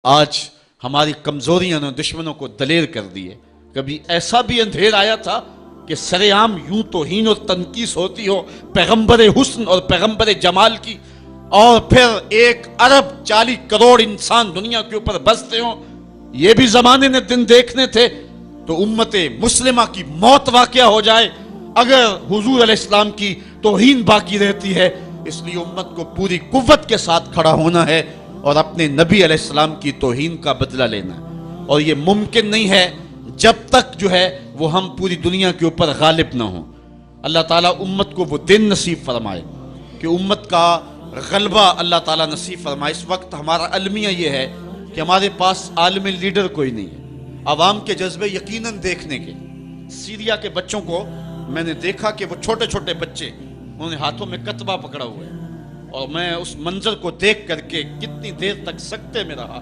آج ہماری کمزوریاں نے دشمنوں کو دلیر کر دیے. کبھی ایسا بھی اندھیر آیا تھا کہ سر عام یوں توہین اور تنقیص ہوتی ہو پیغمبر حسن اور پیغمبر جمال کی، اور پھر 1.40 کروڑ انسان دنیا کے اوپر بستے ہوں. یہ بھی زمانے نے دن دیکھنے تھے. تو امت مسلمہ کی موت واقع ہو جائے اگر حضور علیہ السلام کی توہین باقی رہتی ہے. اس لیے امت کو پوری قوت کے ساتھ کھڑا ہونا ہے اور اپنے نبی علیہ السلام کی توہین کا بدلہ لینا ہے. اور یہ ممکن نہیں ہے جب تک جو ہے وہ ہم پوری دنیا کے اوپر غالب نہ ہوں. اللہ تعالیٰ امت کو وہ دن نصیب فرمائے کہ امت کا غلبہ اللہ تعالیٰ نصیب فرمائے. اس وقت ہمارا المیہ یہ ہے کہ ہمارے پاس عالم لیڈر کوئی نہیں ہے. عوام کے جذبے یقیناً دیکھنے کے. سیریا کے بچوں کو میں نے دیکھا کہ وہ چھوٹے چھوٹے بچے انہوں نے ہاتھوں میں کتبہ پکڑا ہوا ہے، اور میں اس منظر کو دیکھ کر کے کتنی دیر تک سکتے میں رہا.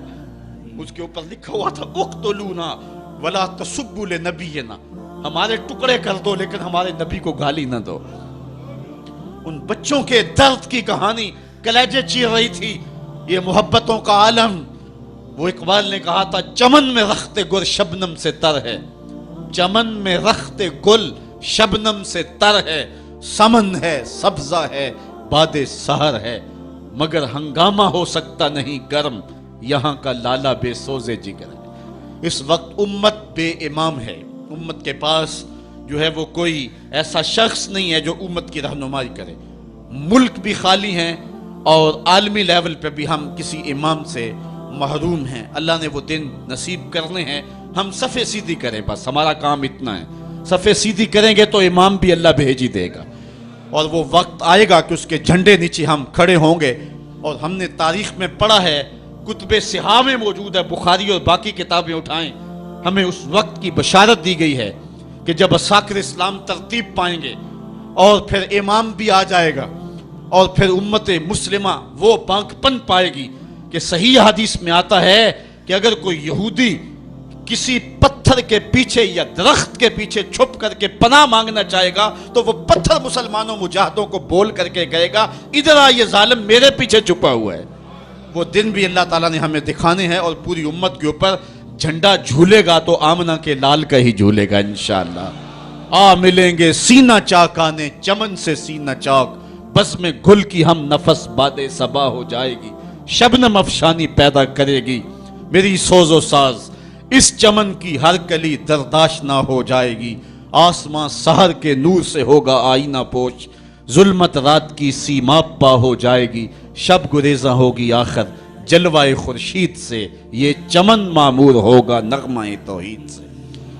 اس کے اوپر لکھا ہوا تھا اقتلونا ولا تسبوا لنبینا، ہمارے ٹکڑے کر دو لیکن ہمارے نبی کو گالی نہ دو. ان بچوں کے درد کی کہانی کلیجے چیر رہی تھی. یہ محبتوں کا عالم. وہ اقبال نے کہا تھا چمن میں رخت گل شبنم سے تر ہے، چمن میں رخت گل شبنم سے تر ہے، سمن ہے سبزہ ہے باد سحر ہے، مگر ہنگامہ ہو سکتا نہیں گرم، یہاں کا لالا بے سوزے جگر ہے. اس وقت امت بے امام ہے. امت کے پاس جو ہے وہ کوئی ایسا شخص نہیں ہے جو امت کی رہنمائی کرے. ملک بھی خالی ہیں اور عالمی لیول پہ بھی ہم کسی امام سے محروم ہیں. اللہ نے وہ دن نصیب کرنے ہیں. ہم صفے سیدھی کریں، بس ہمارا کام اتنا ہے. صفے سیدھی کریں گے تو امام بھی اللہ بھیج ہی دے گا. اور وہ وقت آئے گا کہ اس کے جھنڈے نیچے ہم کھڑے ہوں گے. اور ہم نے تاریخ میں پڑھا ہے، کتب صحاح میں موجود ہے، بخاری اور باقی کتابیں اٹھائیں، ہمیں اس وقت کی بشارت دی گئی ہے کہ جب اساکر اسلام ترتیب پائیں گے اور پھر امام بھی آ جائے گا اور پھر امت مسلمہ وہ بانک پن پائے گی کہ صحیح حدیث میں آتا ہے کہ اگر کوئی یہودی کسی پتھر کے پیچھے یا درخت کے پیچھے چھپ کر کے پناہ مانگنا چاہے گا تو وہ پتھر مسلمانوں مجاہدوں کو بول کر کے کہے گا ادھر آ، یہ ظالم میرے پیچھے چھپا ہوا ہے. وہ دن بھی اللہ تعالیٰ نے ہمیں دکھانے ہیں اور پوری امت کے اوپر جھنڈا جھولے گا تو آمنہ کے لال کا ہی جھولے گا انشاءاللہ. آ ملیں گے سینہ چاکانے چمن سے سینہ چاک، بس میں گل کی ہم نفس باد صبا ہو جائے گی، شبنم افشانی پیدا کرے گی میری سوز و ساز، اس چمن کی ہر کلی درداش نہ ہو جائے گی، آسمان سحر کے نور سے ہوگا آئینہ پوش، ظلمت رات کی سیماب پا ہو جائے گی، شب گریزاں ہوگی آخر جلوائے خورشید سے، یہ چمن معمور ہوگا نغمہ توحید سے.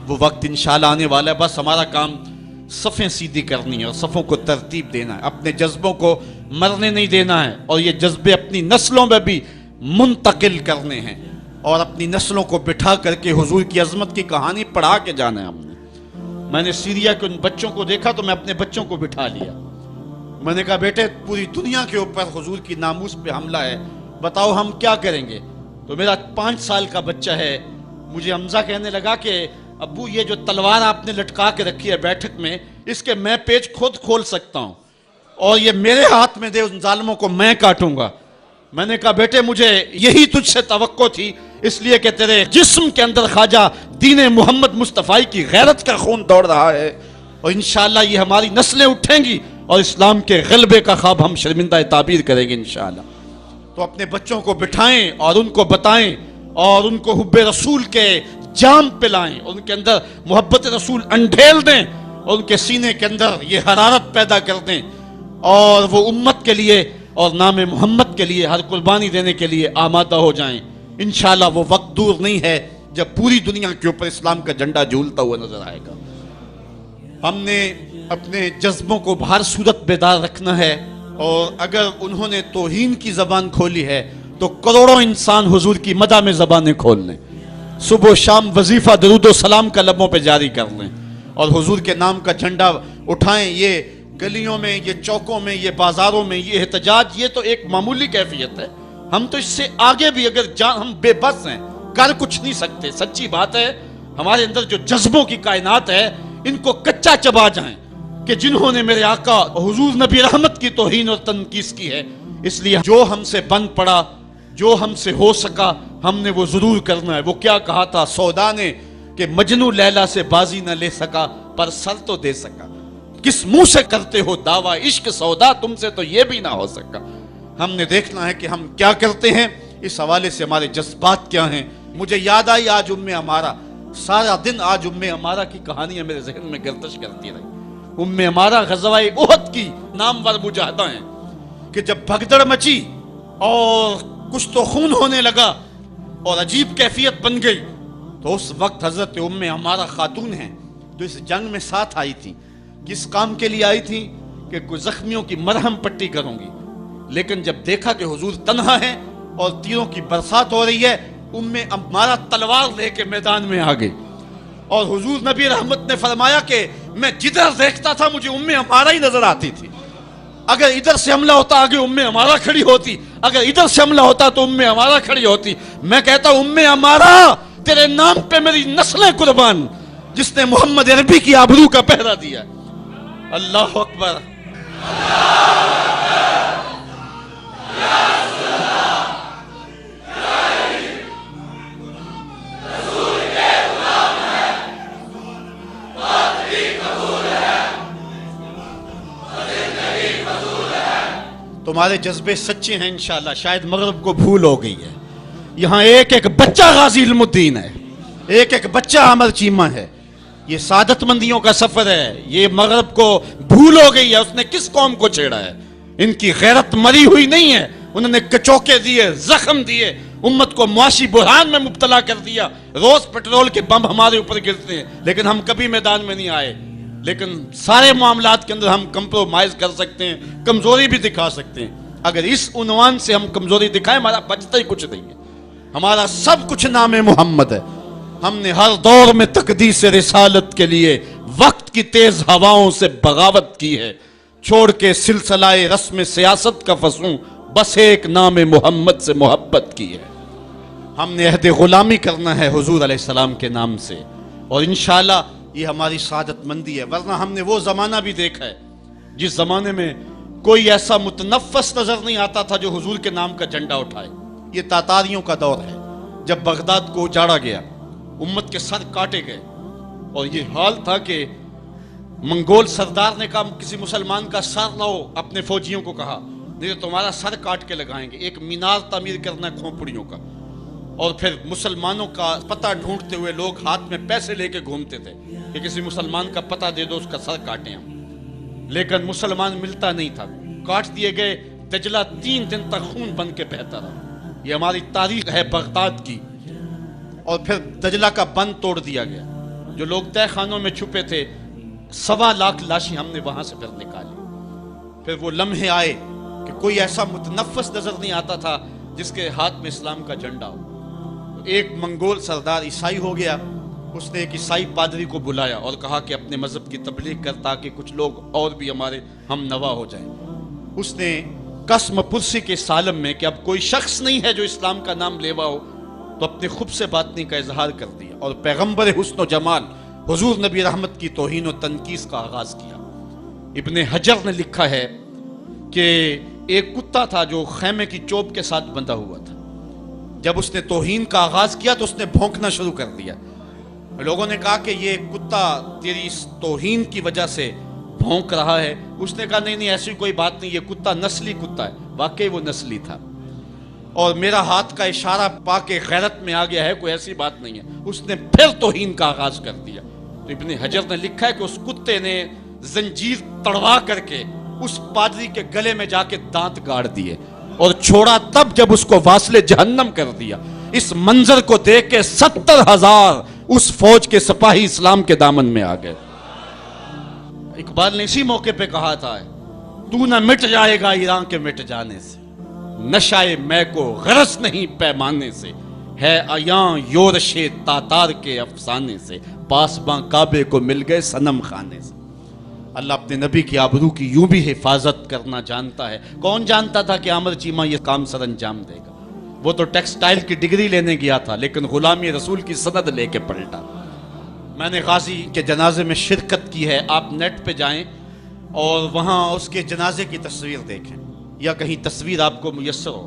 وہ وقت انشاءاللہ آنے والا ہے. بس ہمارا کام صفیں سیدھی کرنی ہے اور صفوں کو ترتیب دینا ہے، اپنے جذبوں کو مرنے نہیں دینا ہے، اور یہ جذبے اپنی نسلوں میں بھی منتقل کرنے ہیں اور اپنی نسلوں کو بٹھا کر کے حضور کی عظمت کی کہانی پڑھا کے جانا ہے. میں نے سیریا کے ان بچوں کو دیکھا تو میں اپنے بچوں کو بٹھا لیا. میں نے کہا بیٹے پوری دنیا کے اوپر حضور کی ناموس پہ حملہ ہے، بتاؤ ہم کیا کریں گے. تو میرا 5 سال کا بچہ ہے، مجھے حمزہ کہنے لگا کہ ابو یہ جو تلوار آپ نے لٹکا کے رکھی ہے بیٹھک میں، اس کے میں پیچ خود کھول سکتا ہوں اور یہ میرے ہاتھ میں دے، ان ظالموں کو میں کاٹوں گا. میں نے کہا بیٹے مجھے یہی تجھ سے توقع تھی، اس لیے کہ تیرے جسم کے اندر خواجہ دین محمد مصطفی کی غیرت کا خون دوڑ رہا ہے، اور انشاءاللہ یہ ہماری نسلیں اٹھیں گی اور اسلام کے غلبے کا خواب ہم شرمندہ تعبیر کریں گے انشاءاللہ. تو اپنے بچوں کو بٹھائیں اور ان کو بتائیں اور ان کو حب رسول کے جام پلائیں، ان کے اندر محبت رسول انڈھیل دیں اور ان کے سینے کے اندر یہ حرارت پیدا کر دیں، اور وہ امت کے لیے اور نام محمد کے لیے ہر قربانی دینے کے لیے آمادہ ہو جائیں. انشاءاللہ وہ وقت دور نہیں ہے جب پوری دنیا کے اوپر اسلام کا جھنڈا جھولتا ہوا نظر آئے گا. ہم نے اپنے جذبوں کو بہر صورت بیدار رکھنا ہے، اور اگر انہوں نے توہین کی زبان کھولی ہے تو کروڑوں انسان حضور کی مدح میں زبانیں کھول لیں. صبح و شام وظیفہ درود و سلام کا لبوں پہ جاری کر لیں اور حضور کے نام کا جھنڈا اٹھائیں. یہ گلیوں میں، یہ چوکوں میں، یہ بازاروں میں یہ احتجاج، یہ تو ایک معمولی کیفیت ہے. ہم تو اس سے آگے بھی اگر ہم بے بس ہیں، کر کچھ نہیں سکتے. سچی بات ہے، ہمارے اندر جو جذبوں کی کائنات ہے ان کو کچا چبا جائیں کہ جنہوں نے میرے آقا حضور نبی رحمت کی توہین اور تنقیص کی ہے. اس لیے جو ہم سے بن پڑا، جو ہم سے ہو سکا ہم نے وہ ضرور کرنا ہے۔ وہ کیا کہا تھا سودا نے کہ مجنو لیلا سے بازی نہ لے سکا پر سر تو دے سکا، کس منہ سے کرتے ہو دعویٰ عشق سودا، تم سے تو یہ بھی نہ ہو سکا۔ ہم نے دیکھنا ہے کہ ہم کیا کرتے ہیں، اس حوالے سے ہمارے جذبات کیا ہیں۔ مجھے یاد آئی آج عمارہ، سارا دن آج عمارہ کی کہانیاں میرے ذہن میں گردش کرتی رہی۔ عمارہ غزوہ احد کی نامور مجاہدہ ہیں کہ جب بھگدڑ مچی اور کچھ تو خون ہونے لگا اور عجیب کیفیت بن گئی، تو اس وقت حضرت عمارہ خاتون ہیں جو اس جنگ میں ساتھ آئی تھی۔ کس کام کے لیے آئی تھی؟ کہ کوئی زخمیوں کی مرہم پٹی کروں گی، لیکن جب دیکھا کہ حضور تنہا ہے اور تیروں کی برسات ہو رہی ہے، عمارہ تلوار لے کے میدان میں آ گئی، اور حضور نبی رحمت نے فرمایا کہ میں جدھر دیکھتا تھا مجھے عمارہ ہی نظر آتی تھی۔ اگر ادھر سے حملہ ہوتا آگے عمارہ کھڑی ہوتی، اگر ادھر سے حملہ ہوتا تو عمارہ کھڑی ہوتی۔ میں کہتا ہوں عمارہ تیرے نام پہ میری نسلیں قربان، جس نے محمد عربی کی آبرو کا پہرا دیا۔ اللہ اکبر۔ تمہارے جذبے سچے ہیں انشاءاللہ، شاید مغرب کو بھول ہو گئی ہے۔ یہاں ایک ایک بچہ غازی علم الدین ہے، ایک ایک بچہ عمر چیمہ ہے۔ یہ سعادت مندیوں کا سفر ہے، یہ مغرب کو بھول ہو گئی ہے۔ اس نے کس قوم کو چھیڑا ہے؟ ان کی غیرت مری ہوئی نہیں ہے، انہوں نے کچوکے دیے، زخم دیے، امت کو معاشی بحران میں مبتلا کر دیا۔ روز پیٹرول کے بم ہمارے اوپر گرتے ہیں، لیکن ہم کبھی میدان میں نہیں آئے۔ لیکن سارے معاملات کے اندر ہم کمپرومائز کر سکتے ہیں، کمزوری بھی دکھا سکتے ہیں۔ اگر اس عنوان سے ہم کمزوری دکھائیں، ہمارا بچتا ہی کچھ نہیں ہے، ہمارا سب کچھ نام محمد ہے۔ ہم نے ہر دور میں تقدیس رسالت کے لیے وقت کی تیز ہواؤں سے بغاوت کی ہے، چھوڑ کے سلسلہ رسم سیاست کا فسوں، بس ایک نام محمد سے محبت کی ہے۔ ہم نے عہد غلامی کرنا ہے حضور علیہ السلام کے نام سے، اور انشاءاللہ یہ ہماری سعادت مندی ہے۔ ورنہ ہم نے وہ زمانہ بھی دیکھا ہے جس زمانے میں کوئی ایسا متنفس نظر نہیں آتا تھا جو حضور کے نام کا جھنڈا اٹھائے۔ یہ تاتاریوں کا دور ہے، جب بغداد کو اجاڑا گیا، امت کے سر کاٹے گئے، اور یہ حال تھا کہ منگول سردار نے کہا کسی مسلمان کا سر لاؤ، اپنے فوجیوں کو کہا نہیں تو تمہارا سر کاٹ کے لگائیں گے۔ ایک مینار تعمیر کرنا ہے کھوپڑیوں کا، اور پھر مسلمانوں کا پتہ ڈھونڈتے ہوئے لوگ ہاتھ میں پیسے لے کے گھومتے تھے کہ کسی مسلمان کا پتہ دے دو، اس کا سر کاٹیں ہم۔ لیکن مسلمان ملتا نہیں تھا، کاٹ دیے گئے۔ دجلہ 3 دن تک خون بن کے بہتا رہا۔ یہ ہماری تاریخ ہے بغداد کی۔ اور پھر دجلہ کا بند توڑ دیا گیا، جو لوگ تہ خانوں میں چھپے تھے 1.25 لاکھ لاشیں ہم نے وہاں سے پھر نکالی۔ پھر وہ لمحے آئے کہ کوئی ایسا متنفس نظر نہیں آتا تھا جس کے ہاتھ میں اسلام کا جھنڈا ہو۔ ایک منگول سردار عیسائی ہو گیا، اس نے ایک عیسائی پادری کو بلایا اور کہا کہ اپنے مذہب کی تبلیغ کر تاکہ کچھ لوگ اور بھی ہمارے ہم نوا ہو جائیں۔ اس نے قسم پرسی کے سالم میں کہ اب کوئی شخص نہیں ہے جو اسلام کا نام لیوا ہو، تو اپنے خب سے باطنی کا اظہار کر دیا اور پیغمبر حسن و جمال حضور نبی رحمت کی توہین و تنقیص کا آغاز کیا۔ ابن حجر نے لکھا ہے کہ ایک کتا تھا جو خیمے کی چوب کے ساتھ بندھا ہوا تھا۔ جب اس نے توہین کا آغاز کیا تو اس نے بھونکنا شروع کر دیا۔ لوگوں نے کہا کہ یہ کتا تیری اس توہین کی وجہ سے بھونک رہا ہے۔ اس نے کہا نہیں ایسی کوئی بات نہیں، یہ کتا نسلی کتا ہے۔ واقعی وہ نسلی تھا، اور میرا ہاتھ کا اشارہ پا کے غیرت میں آ گیا ہے، کوئی ایسی بات نہیں ہے۔ اس نے پھر توہین کا آغاز کر دیا۔ تو ابن حجر نے لکھا ہے کہ اس کتے نے زنجیر تڑوا کر کے اس پادری کے گلے میں جا کے دانت گاڑ دیے اور چھوڑا تب جب اس کو واصل جہنم کر دیا۔ اس منظر کو دیکھ کے 70,000 اس فوج کے سپاہی اسلام کے دامن میں آ گئے۔ اقبال نے اسی موقع پہ کہا تھا تو نہ مٹ جائے گا ایران کے مٹ جانے سے، نشائے میں کو غرض نہیں پیمانے سے، ہے عیاں یورش تاتار کے افسانے سے، پاسباں کعبے کو مل گئے صنم خانے سے۔ اللہ اپنے نبی کی آبرو کی یوں بھی حفاظت کرنا جانتا ہے۔ کون جانتا تھا کہ عامر چیمہ یہ کام سر انجام دے گا؟ وہ تو ٹیکسٹائل کی ڈگری لینے گیا تھا، لیکن غلامی رسول کی سند لے کے پلٹا۔ میں نے غازی کے جنازے میں شرکت کی ہے، آپ نیٹ پہ جائیں اور وہاں اس کے جنازے کی تصویر دیکھیں، یا کہیں تصویر آپ کو میسر ہو۔